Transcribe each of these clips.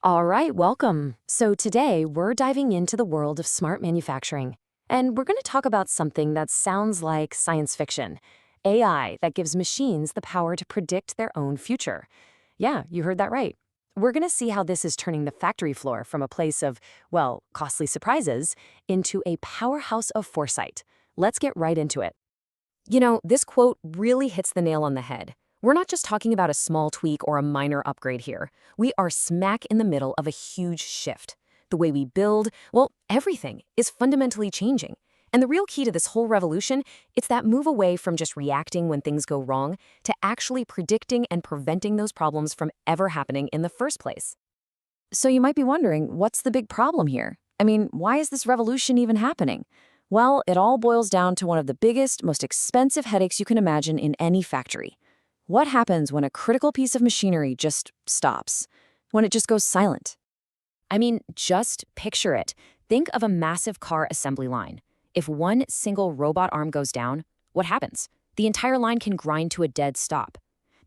All right, welcome. So today we're diving into the world of smart manufacturing. And we're going to talk about something that sounds like science fiction: AI that gives machines the power to predict their own future. Yeah, you heard that right. We're going to see how this is turning the factory floor from a place of, well, costly surprises into a powerhouse of foresight. Let's get right into it. This quote really hits the nail on the head. We're not just talking about a small tweak or a minor upgrade here. We are smack in the middle of a huge shift. The way we build, well, everything is fundamentally changing. And the real key to this whole revolution, it's that move away from just reacting when things go wrong to actually predicting and preventing those problems from ever happening in the first place. So you might be wondering, what's the big problem here? I mean, why is this revolution even happening? Well, it all boils down to one of the biggest, most expensive headaches you can imagine in any factory. What happens when a critical piece of machinery just stops? When it just goes silent? I mean, just picture it. Think of a massive car assembly line. If one single robot arm goes down, what happens? The entire line can grind to a dead stop.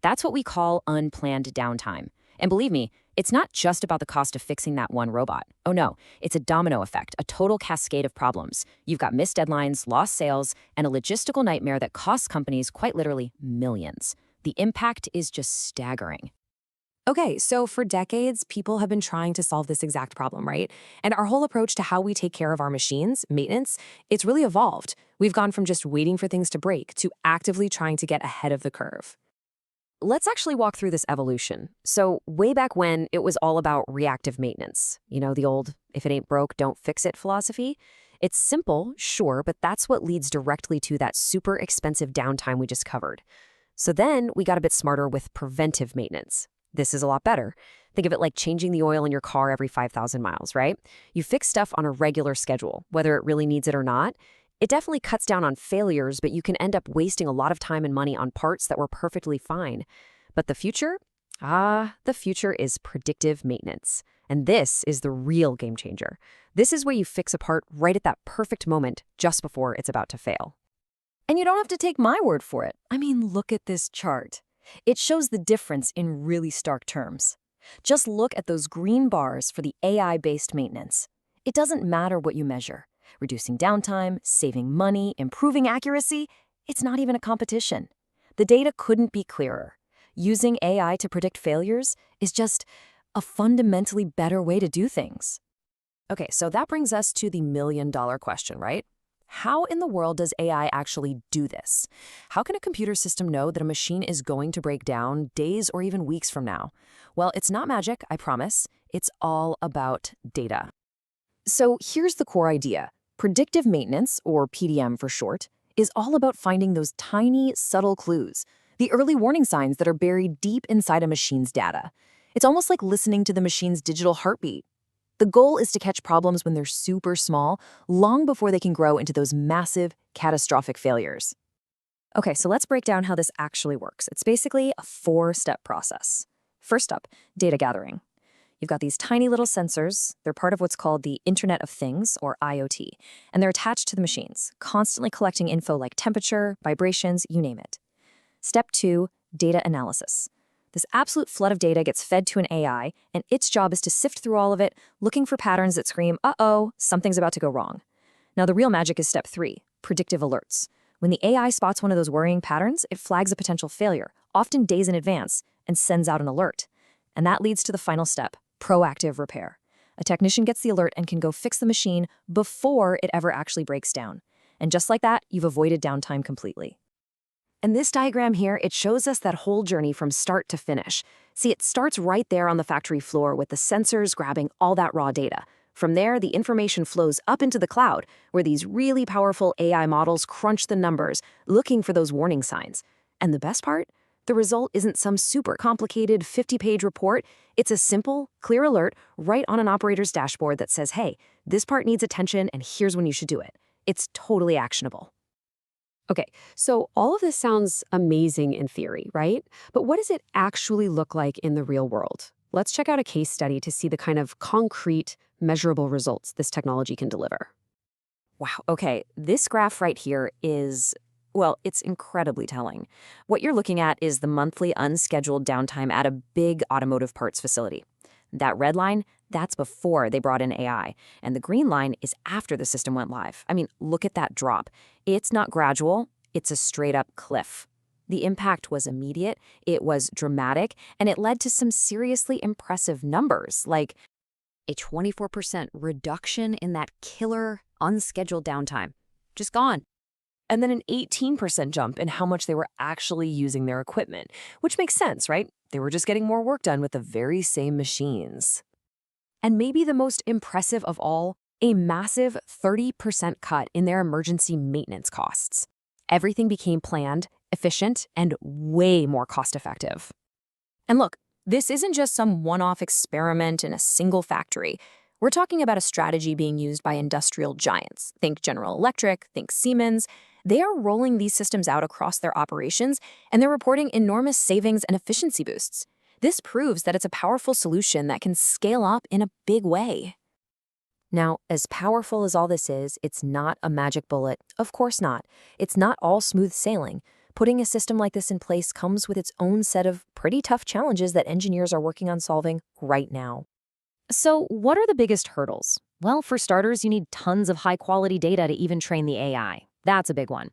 That's what we call unplanned downtime. And believe me, it's not just about the cost of fixing that one robot. Oh no, it's a domino effect, a total cascade of problems. You've got missed deadlines, lost sales, and a logistical nightmare that costs companies quite literally millions. The impact is just staggering. Okay, so for decades, people have been trying to solve this exact problem, right? And our whole approach to how we take care of our machines, maintenance, it's really evolved. We've gone from just waiting for things to break to actively trying to get ahead of the curve. Let's actually walk through this evolution. So way back when, it was all about reactive maintenance. The old, if it ain't broke, don't fix it philosophy. It's simple, sure, but that's what leads directly to that super expensive downtime we just covered. So then we got a bit smarter with preventive maintenance. This is a lot better. Think of it like changing the oil in your car every 5,000 miles, right? You fix stuff on a regular schedule, whether it really needs it or not. It definitely cuts down on failures, but you can end up wasting a lot of time and money on parts that were perfectly fine. But the future? The future is predictive maintenance. And this is the real game changer. This is where you fix a part right at that perfect moment, just before it's about to fail. And you don't have to take my word for it. I mean, look at this chart. It shows the difference in really stark terms. Just look at those green bars for the AI-based maintenance. It doesn't matter what you measure. Reducing downtime, saving money, improving accuracy, it's not even a competition. The data couldn't be clearer. Using AI to predict failures is just a fundamentally better way to do things. Okay, so that brings us to the million-dollar question, right? How in the world does AI actually do this? How can a computer system know that a machine is going to break down days or even weeks from now? Well, it's not magic, I promise. It's all about data. So here's the core idea. Predictive maintenance, or PDM for short, is all about finding those tiny, subtle clues, the early warning signs that are buried deep inside a machine's data. It's almost like listening to the machine's digital heartbeat. The goal is to catch problems when they're super small, long before they can grow into those massive, catastrophic failures. Okay, so let's break down how this actually works. It's basically a four-step process. First up, data gathering. You've got these tiny little sensors. They're part of what's called the Internet of Things, or IoT, and they're attached to the machines, constantly collecting info like temperature, vibrations, you name it. Step 2, data analysis. This absolute flood of data gets fed to an AI, and its job is to sift through all of it, looking for patterns that scream, uh-oh, something's about to go wrong. Now, the real magic is step 3, predictive alerts. When the AI spots one of those worrying patterns, it flags a potential failure, often days in advance, and sends out an alert. And that leads to the final step, proactive repair. A technician gets the alert and can go fix the machine before it ever actually breaks down. And just like that, you've avoided downtime completely. And this diagram here, it shows us that whole journey from start to finish. See, it starts right there on the factory floor with the sensors grabbing all that raw data. From there, the information flows up into the cloud, where these really powerful AI models crunch the numbers, looking for those warning signs. And the best part? The result isn't some super complicated 50-page report. It's a simple, clear alert right on an operator's dashboard that says, hey, this part needs attention and here's when you should do it. It's totally actionable. Okay, so all of this sounds amazing in theory, right? But what does it actually look like in the real world? Let's check out a case study to see the kind of concrete, measurable results this technology can deliver. Wow, okay, this graph right here is, well, it's incredibly telling. What you're looking at is the monthly unscheduled downtime at a big automotive parts facility. That red line, that's before they brought in AI. And the green line is after the system went live. I mean, look at that drop. It's not gradual, it's a straight up cliff. The impact was immediate, it was dramatic, and it led to some seriously impressive numbers, like a 24% reduction in that killer unscheduled downtime. Just gone. And then an 18% jump in how much they were actually using their equipment, which makes sense, right? They were just getting more work done with the very same machines. And maybe the most impressive of all, a massive 30% cut in their emergency maintenance costs. Everything became planned, efficient, and way more cost-effective. And look, this isn't just some one-off experiment in a single factory. We're talking about a strategy being used by industrial giants. Think General Electric, think Siemens. They are rolling these systems out across their operations, and they're reporting enormous savings and efficiency boosts. This proves that it's a powerful solution that can scale up in a big way. Now, as powerful as all this is, it's not a magic bullet. Of course not. It's not all smooth sailing. Putting a system like this in place comes with its own set of pretty tough challenges that engineers are working on solving right now. So, what are the biggest hurdles? Well, for starters, you need tons of high-quality data to even train the AI. That's a big one.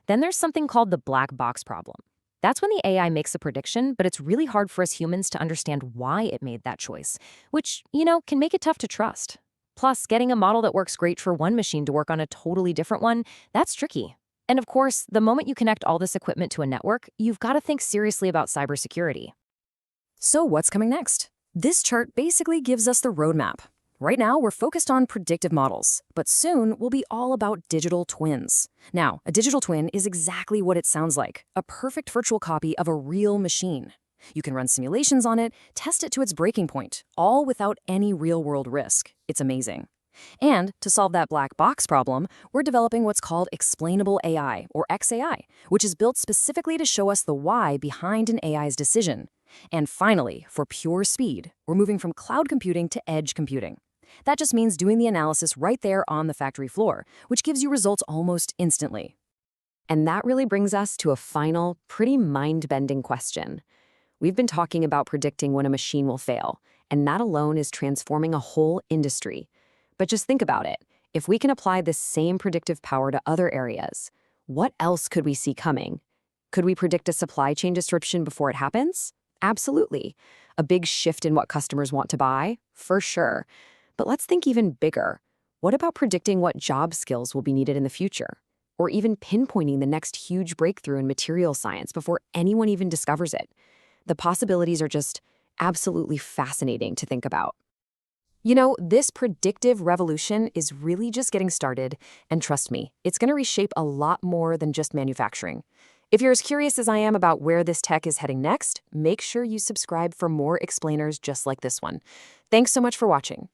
Then there's something called the black box problem. That's when the AI makes a prediction, but it's really hard for us humans to understand why it made that choice, which, can make it tough to trust. Plus, getting a model that works great for one machine to work on a totally different one, that's tricky. And of course, the moment you connect all this equipment to a network, you've got to think seriously about cybersecurity. So what's coming next? This chart basically gives us the roadmap. Right now, we're focused on predictive models, but soon we'll be all about digital twins. Now, a digital twin is exactly what it sounds like, a perfect virtual copy of a real machine. You can run simulations on it, test it to its breaking point, all without any real-world risk. It's amazing. And to solve that black box problem, we're developing what's called explainable AI, or XAI, which is built specifically to show us the why behind an AI's decision. And finally, for pure speed, we're moving from cloud computing to edge computing. That just means doing the analysis right there on the factory floor, which gives you results almost instantly. And that really brings us to a final, pretty mind-bending question. We've been talking about predicting when a machine will fail, and that alone is transforming a whole industry. But just think about it. If we can apply this same predictive power to other areas, what else could we see coming? Could we predict a supply chain disruption before it happens? Absolutely. A big shift in what customers want to buy? For sure. But let's think even bigger. What about predicting what job skills will be needed in the future? Or even pinpointing the next huge breakthrough in material science before anyone even discovers it? The possibilities are just absolutely fascinating to think about. This predictive revolution is really just getting started, and trust me, it's going to reshape a lot more than just manufacturing. If you're as curious as I am about where this tech is heading next, make sure you subscribe for more explainers just like this one. Thanks so much for watching.